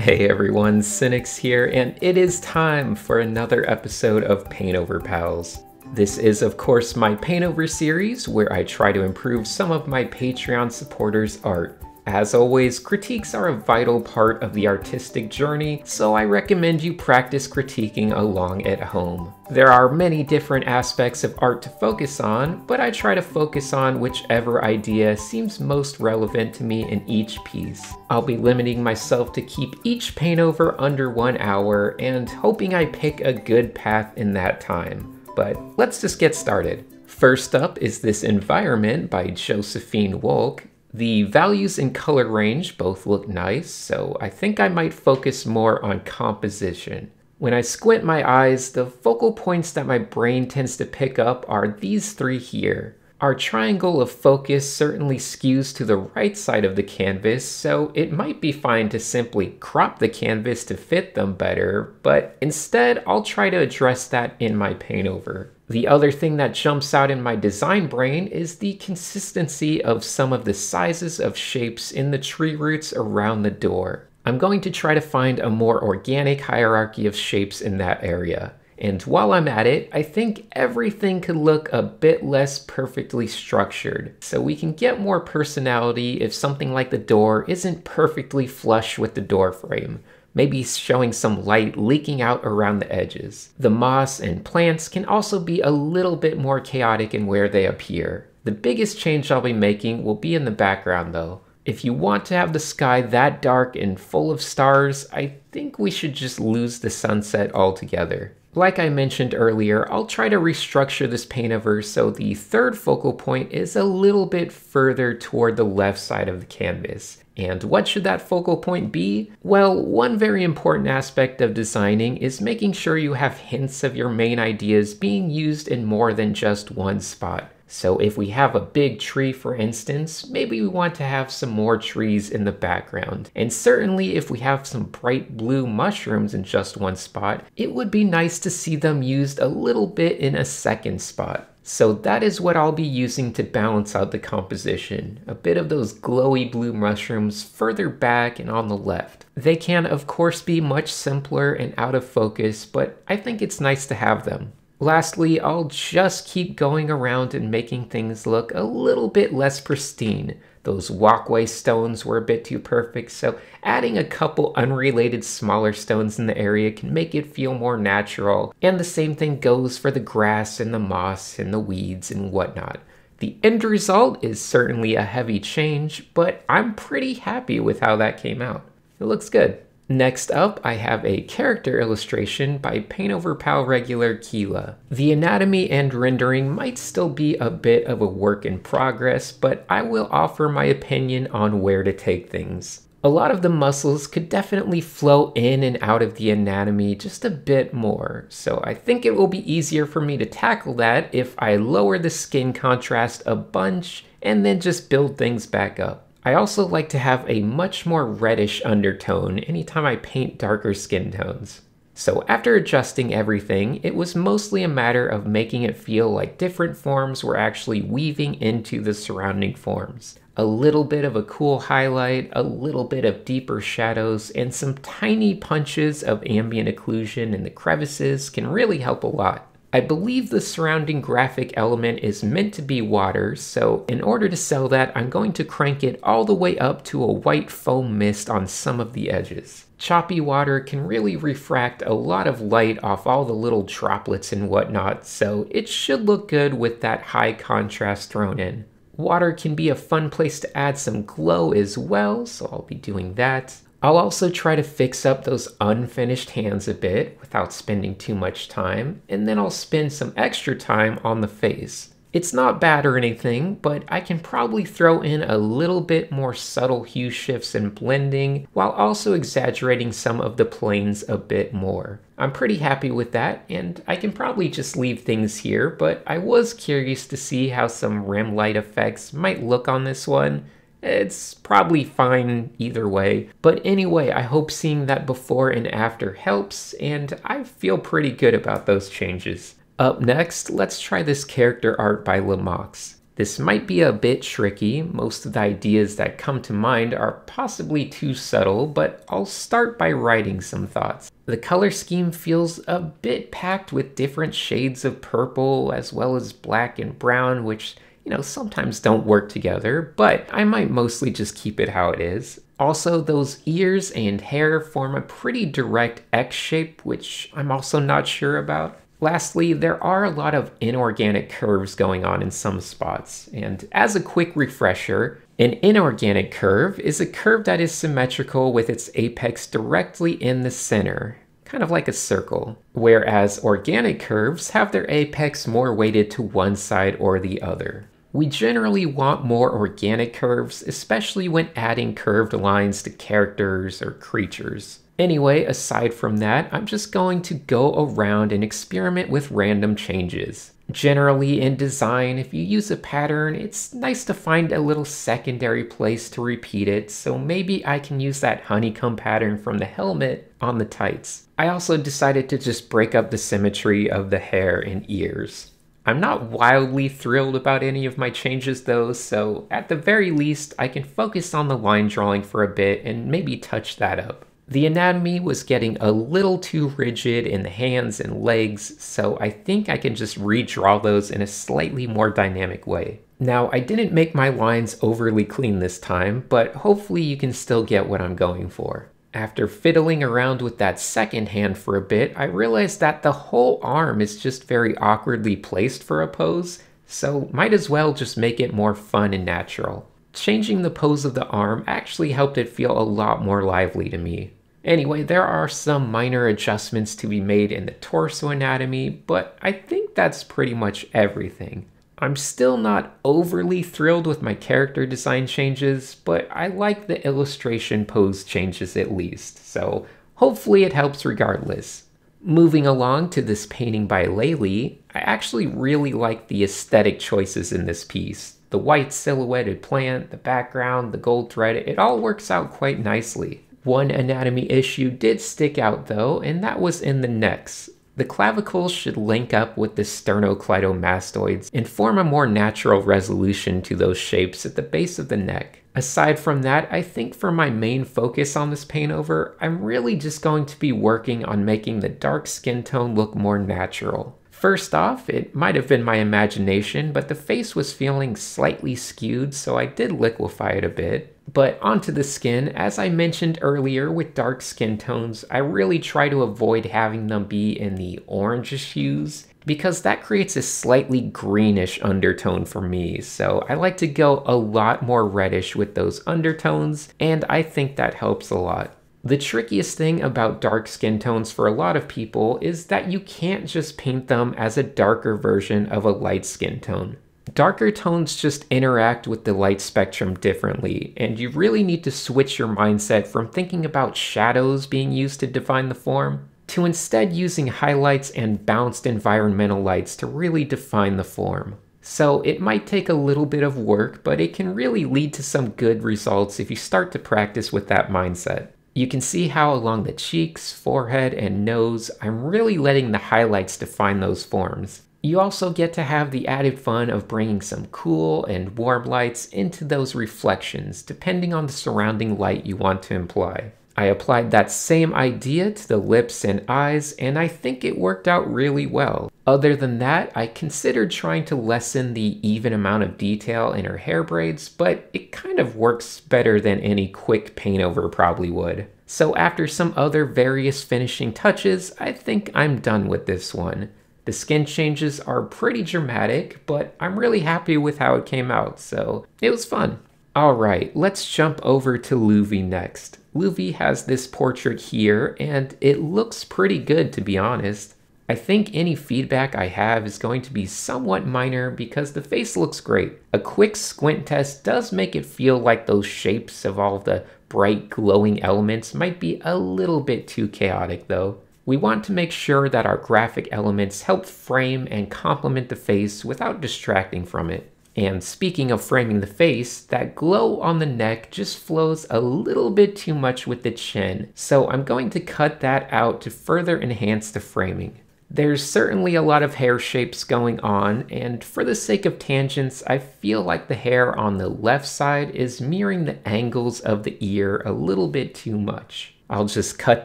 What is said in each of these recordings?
Hey everyone, Cynics here, and it is time for another episode of Paintover Pals. This is of course my Paintover series where I try to improve some of my Patreon supporters' art. As always, critiques are a vital part of the artistic journey, so I recommend you practice critiquing along at home. There are many different aspects of art to focus on, but I try to focus on whichever idea seems most relevant to me in each piece. I'll be limiting myself to keep each paintover under 1 hour and hoping I pick a good path in that time. But let's just get started. First up is this environment by Josephine Wolcke. The values and color range both look nice, so I think I might focus more on composition. When I squint my eyes, the focal points that my brain tends to pick up are these three here. Our triangle of focus certainly skews to the right side of the canvas, so it might be fine to simply crop the canvas to fit them better, but instead I'll try to address that in my paintover. The other thing that jumps out in my design brain is the consistency of some of the sizes of shapes in the tree roots around the door. I'm going to try to find a more organic hierarchy of shapes in that area. And while I'm at it, I think everything could look a bit less perfectly structured, so we can get more personality if something like the door isn't perfectly flush with the door frame. Maybe showing some light leaking out around the edges. The moss and plants can also be a little bit more chaotic in where they appear. The biggest change I'll be making will be in the background though. If you want to have the sky that dark and full of stars, I think we should just lose the sunset altogether. Like I mentioned earlier, I'll try to restructure this paintover so the third focal point is a little bit further toward the left side of the canvas. And what should that focal point be? Well, one very important aspect of designing is making sure you have hints of your main ideas being used in more than just one spot. So if we have a big tree, for instance, maybe we want to have some more trees in the background. And certainly if we have some bright blue mushrooms in just one spot, it would be nice to see them used a little bit in a second spot. So that is what I'll be using to balance out the composition. A bit of those glowy blue mushrooms further back and on the left. They can of course be much simpler and out of focus, but I think it's nice to have them. Lastly, I'll just keep going around and making things look a little bit less pristine. Those walkway stones were a bit too perfect, so adding a couple unrelated smaller stones in the area can make it feel more natural, and the same thing goes for the grass and the moss and the weeds and whatnot. The end result is certainly a heavy change, but I'm pretty happy with how that came out. It looks good. Next up, I have a character illustration by Paintover Pal regular Kela. The anatomy and rendering might still be a bit of a work in progress, but I will offer my opinion on where to take things. A lot of the muscles could definitely flow in and out of the anatomy just a bit more, so I think it will be easier for me to tackle that if I lower the skin contrast a bunch and then just build things back up. I also like to have a much more reddish undertone anytime I paint darker skin tones. So after adjusting everything, it was mostly a matter of making it feel like different forms were actually weaving into the surrounding forms. A little bit of a cool highlight, a little bit of deeper shadows, and some tiny punches of ambient occlusion in the crevices can really help a lot. I believe the surrounding graphic element is meant to be water, so in order to sell that, I'm going to crank it all the way up to a white foam mist on some of the edges. Choppy water can really refract a lot of light off all the little droplets and whatnot, so it should look good with that high contrast thrown in. Water can be a fun place to add some glow as well, so I'll be doing that. I'll also try to fix up those unfinished hands a bit without spending too much time, and then I'll spend some extra time on the face. It's not bad or anything, but I can probably throw in a little bit more subtle hue shifts and blending, while also exaggerating some of the planes a bit more. I'm pretty happy with that, and I can probably just leave things here, but I was curious to see how some rim light effects might look on this one. It's probably fine either way, but anyway, I hope seeing that before and after helps, and I feel pretty good about those changes. Up next, let's try this character art by Lemox. This might be a bit tricky. Most of the ideas that come to mind are possibly too subtle, but I'll start by writing some thoughts. The color scheme feels a bit packed with different shades of purple as well as black and brown, which, sometimes don't work together, but I might mostly just keep it how it is. Also, those ears and hair form a pretty direct X shape, which I'm also not sure about. Lastly, there are a lot of inorganic curves going on in some spots, and as a quick refresher, an inorganic curve is a curve that is symmetrical with its apex directly in the center, kind of like a circle, whereas organic curves have their apex more weighted to one side or the other. We generally want more organic curves, especially when adding curved lines to characters or creatures. Anyway, aside from that, I'm just going to go around and experiment with random changes. Generally in design, if you use a pattern, it's nice to find a little secondary place to repeat it, so maybe I can use that honeycomb pattern from the helmet on the tights. I also decided to just break up the symmetry of the hair and ears. I'm not wildly thrilled about any of my changes though, so at the very least, I can focus on the line drawing for a bit and maybe touch that up. The anatomy was getting a little too rigid in the hands and legs, so I think I can just redraw those in a slightly more dynamic way. Now, I didn't make my lines overly clean this time, but hopefully you can still get what I'm going for. After fiddling around with that second hand for a bit, I realized that the whole arm is just very awkwardly placed for a pose, so might as well just make it more fun and natural. Changing the pose of the arm actually helped it feel a lot more lively to me. Anyway, there are some minor adjustments to be made in the torso anatomy, but I think that's pretty much everything. I'm still not overly thrilled with my character design changes, but I like the illustration pose changes at least, so hopefully it helps regardless. Moving along to this painting by Laylie, I actually really like the aesthetic choices in this piece. The white silhouetted plant, the background, the gold thread, it all works out quite nicely. One anatomy issue did stick out though, and that was in the necks. The clavicles should link up with the sternocleidomastoids and form a more natural resolution to those shapes at the base of the neck. Aside from that, I think for my main focus on this paint over, I'm really just going to be working on making the dark skin tone look more natural. First off, it might have been my imagination, but the face was feeling slightly skewed, so I did liquefy it a bit. But onto the skin, as I mentioned earlier with dark skin tones, I really try to avoid having them be in the orangish hues, because that creates a slightly greenish undertone for me, so I like to go a lot more reddish with those undertones, and I think that helps a lot. The trickiest thing about dark skin tones for a lot of people is that you can't just paint them as a darker version of a light skin tone. Darker tones just interact with the light spectrum differently, and you really need to switch your mindset from thinking about shadows being used to define the form, to instead using highlights and bounced environmental lights to really define the form. So it might take a little bit of work, but it can really lead to some good results if you start to practice with that mindset. You can see how along the cheeks, forehead, and nose, I'm really letting the highlights define those forms. You also get to have the added fun of bringing some cool and warm lights into those reflections, depending on the surrounding light you want to imply. I applied that same idea to the lips and eyes, and I think it worked out really well. Other than that, I considered trying to lessen the even amount of detail in her hair braids, but it kind of works better than any quick paint over probably would. So after some other various finishing touches, I think I'm done with this one. The skin changes are pretty dramatic, but I'm really happy with how it came out, so it was fun. Alright, let's jump over to Louvee next. Louvee has this portrait here, and it looks pretty good to be honest. I think any feedback I have is going to be somewhat minor because the face looks great. A quick squint test does make it feel like those shapes of all the bright glowing elements might be a little bit too chaotic though. We want to make sure that our graphic elements help frame and complement the face without distracting from it. And speaking of framing the face, that glow on the neck just flows a little bit too much with the chin, so I'm going to cut that out to further enhance the framing. There's certainly a lot of hair shapes going on, and for the sake of tangents, I feel like the hair on the left side is mirroring the angles of the ear a little bit too much. I'll just cut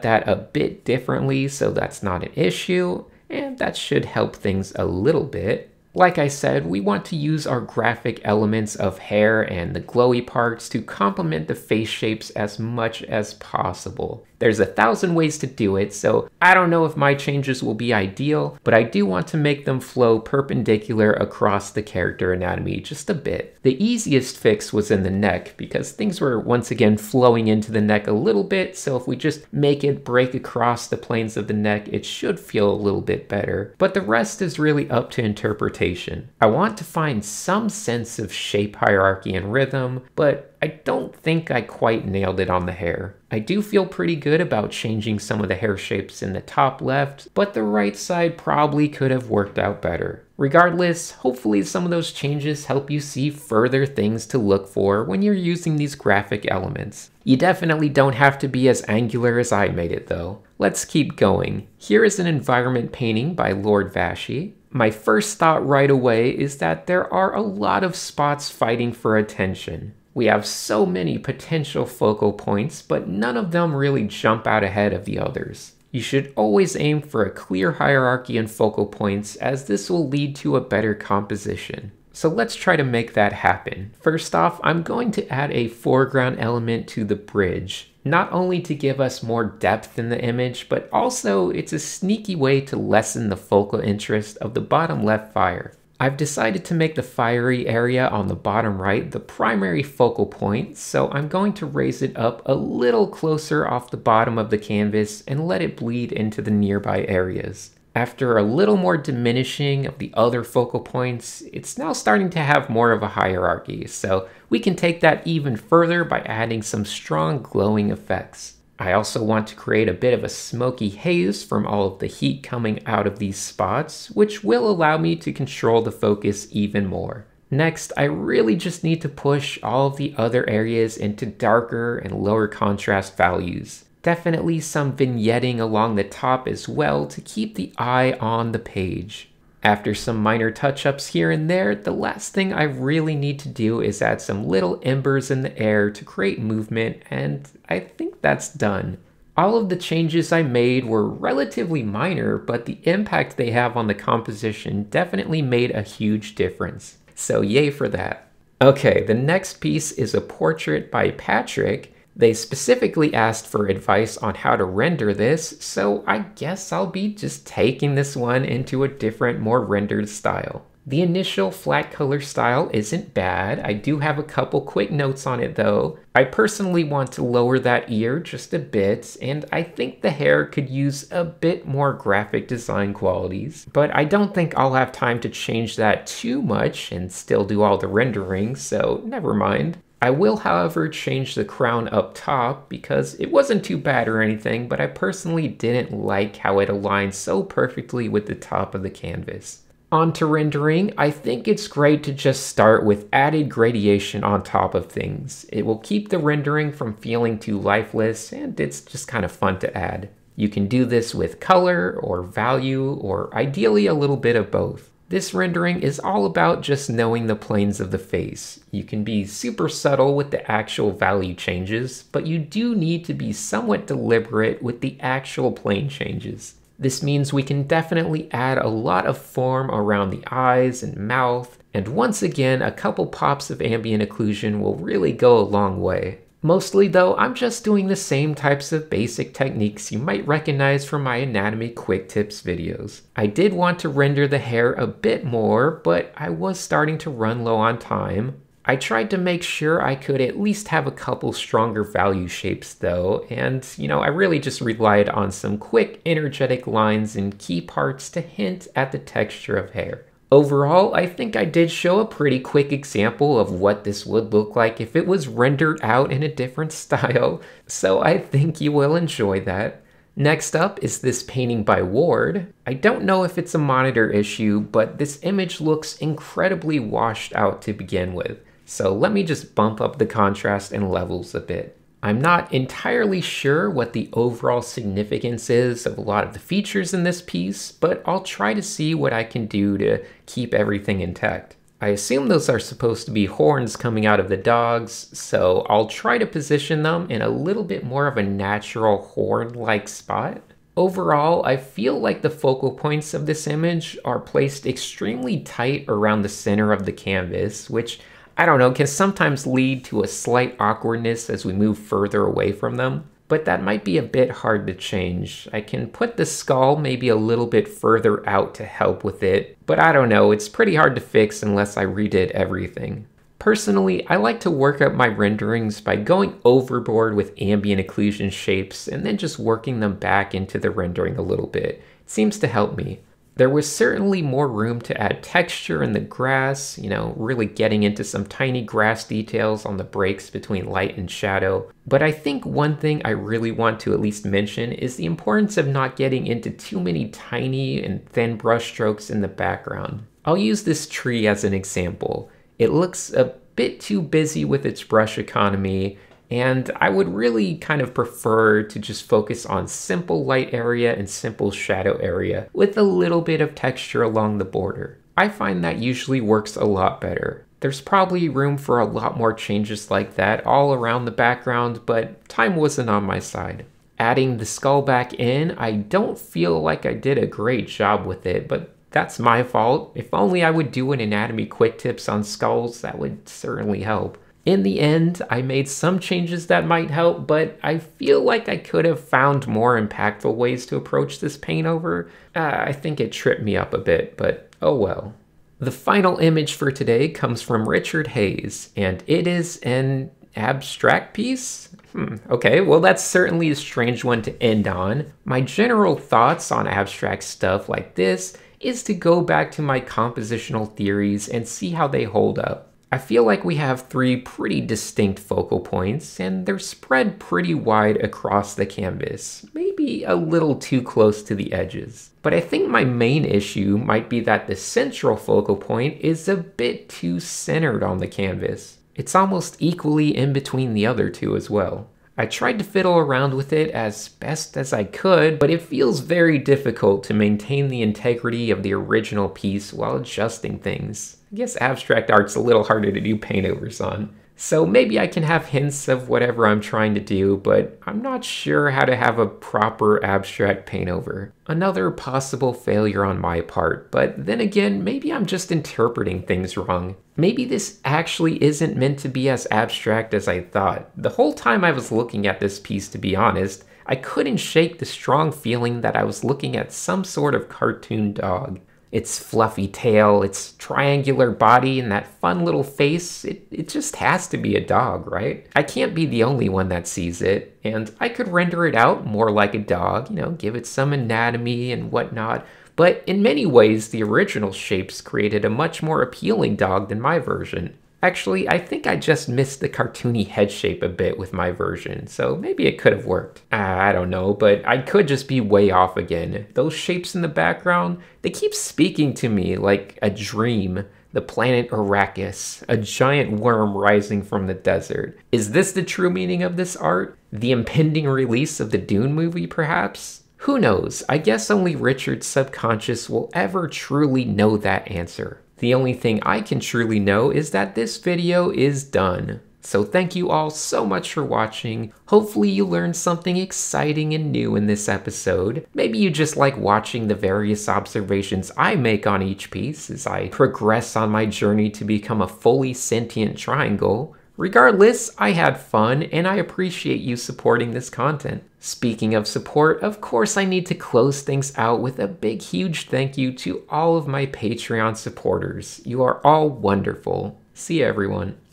that a bit differently so that's not an issue, and that should help things a little bit. Like I said, we want to use our graphic elements of hair and the glowy parts to complement the face shapes as much as possible. There's 1,000 ways to do it, so I don't know if my changes will be ideal, but I do want to make them flow perpendicular across the character anatomy just a bit. The easiest fix was in the neck, because things were once again flowing into the neck a little bit, so if we just make it break across the planes of the neck, it should feel a little bit better. But the rest is really up to interpretation. I want to find some sense of shape hierarchy and rhythm, but I don't think I quite nailed it on the hair. I do feel pretty good about changing some of the hair shapes in the top left, but the right side probably could have worked out better. Regardless, hopefully some of those changes help you see further things to look for when you're using these graphic elements. You definitely don't have to be as angular as I made it though. Let's keep going. Here is an environment painting by LordVashi. My first thought right away is that there are a lot of spots fighting for attention. We have so many potential focal points, but none of them really jump out ahead of the others. You should always aim for a clear hierarchy and focal points, as this will lead to a better composition. So let's try to make that happen. First off, I'm going to add a foreground element to the bridge, not only to give us more depth in the image, but also it's a sneaky way to lessen the focal interest of the bottom left fire. I've decided to make the fiery area on the bottom right the primary focal point, so I'm going to raise it up a little closer off the bottom of the canvas and let it bleed into the nearby areas. After a little more diminishing of the other focal points, it's now starting to have more of a hierarchy, so we can take that even further by adding some strong glowing effects. I also want to create a bit of a smoky haze from all of the heat coming out of these spots, which will allow me to control the focus even more. Next, I really just need to push all of the other areas into darker and lower contrast values. Definitely some vignetting along the top as well to keep the eye on the page. After some minor touch-ups here and there, the last thing I really need to do is add some little embers in the air to create movement, and I think that's done. All of the changes I made were relatively minor, but the impact they have on the composition definitely made a huge difference. So yay for that. Okay, the next piece is a portrait by Patrick. They specifically asked for advice on how to render this, so I guess I'll be just taking this one into a different, more rendered style. The initial flat color style isn't bad. I do have a couple quick notes on it though. I personally want to lower that ear just a bit, and I think the hair could use a bit more graphic design qualities, but I don't think I'll have time to change that too much and still do all the rendering, so never mind. I will, however, change the crown up top because it wasn't too bad or anything, but I personally didn't like how it aligned so perfectly with the top of the canvas. On to rendering, I think it's great to just start with added gradation on top of things. It will keep the rendering from feeling too lifeless, and it's just kind of fun to add. You can do this with color or value, or ideally a little bit of both. This rendering is all about just knowing the planes of the face. You can be super subtle with the actual value changes, but you do need to be somewhat deliberate with the actual plane changes. This means we can definitely add a lot of form around the eyes and mouth, and once again, a couple pops of ambient occlusion will really go a long way. Mostly though, I'm just doing the same types of basic techniques you might recognize from my anatomy quick tips videos. I did want to render the hair a bit more, but I was starting to run low on time. I tried to make sure I could at least have a couple stronger value shapes though, and I really just relied on some quick energetic lines in key parts to hint at the texture of hair. Overall, I think I did show a pretty quick example of what this would look like if it was rendered out in a different style, so I think you will enjoy that. Next up is this painting by Ward. I don't know if it's a monitor issue, but this image looks incredibly washed out to begin with, so let me just bump up the contrast and levels a bit. I'm not entirely sure what the overall significance is of a lot of the features in this piece, but I'll try to see what I can do to keep everything intact. I assume those are supposed to be horns coming out of the dogs, so I'll try to position them in a little bit more of a natural horn-like spot. Overall, I feel like the focal points of this image are placed extremely tight around the center of the canvas, which, I don't know, can sometimes lead to a slight awkwardness as we move further away from them. But that might be a bit hard to change. I can put the skull maybe a little bit further out to help with it, but I don't know, it's pretty hard to fix unless I redid everything. Personally, I like to work up my renderings by going overboard with ambient occlusion shapes and then just working them back into the rendering a little bit. It seems to help me. There was certainly more room to add texture in the grass, really getting into some tiny grass details on the breaks between light and shadow. But I think one thing I really want to at least mention is the importance of not getting into too many tiny and thin brush strokes in the background. I'll use this tree as an example. It looks a bit too busy with its brush economy, and I would really kind of prefer to just focus on simple light area and simple shadow area with a little bit of texture along the border. I find that usually works a lot better. There's probably room for a lot more changes like that all around the background, but time wasn't on my side. Adding the skull back in, I don't feel like I did a great job with it, but that's my fault. If only I would do an anatomy quick tips on skulls, that would certainly help. In the end, I made some changes that might help, but I feel like I could have found more impactful ways to approach this paint over. I think it tripped me up a bit, but oh well. The final image for today comes from Richard Hayes, and it is an abstract piece? Okay, well that's certainly a strange one to end on. My general thoughts on abstract stuff like this is to go back to my compositional theories and see how they hold up. I feel like we have three pretty distinct focal points, and they're spread pretty wide across the canvas, maybe a little too close to the edges. But I think my main issue might be that the central focal point is a bit too centered on the canvas. It's almost equally in between the other two as well. I tried to fiddle around with it as best as I could, but it feels very difficult to maintain the integrity of the original piece while adjusting things. I guess abstract art's a little harder to do paintovers on. So maybe I can have hints of whatever I'm trying to do, but I'm not sure how to have a proper abstract paintover. Another possible failure on my part, but then again, maybe I'm just interpreting things wrong. Maybe this actually isn't meant to be as abstract as I thought. The whole time I was looking at this piece, to be honest, I couldn't shake the strong feeling that I was looking at some sort of cartoon dog. Its fluffy tail, its triangular body, and that fun little face, it just has to be a dog, right? I can't be the only one that sees it, and I could render it out more like a dog, give it some anatomy and whatnot, but in many ways the original shapes created a much more appealing dog than my version. Actually, I think I just missed the cartoony head shape a bit with my version, so maybe it could have worked. I don't know, but I could just be way off again. Those shapes in the background, they keep speaking to me like a dream. The planet Arrakis, a giant worm rising from the desert. Is this the true meaning of this art? The impending release of the Dune movie, perhaps? Who knows? I guess only Richard's subconscious will ever truly know that answer. The only thing I can truly know is that this video is done. So thank you all so much for watching. Hopefully you learned something exciting and new in this episode. Maybe you just like watching the various observations I make on each piece as I progress on my journey to become a fully sentient triangle. Regardless, I had fun and I appreciate you supporting this content. Speaking of support, of course I need to close things out with a big huge thank you to all of my Patreon supporters. You are all wonderful. See you everyone.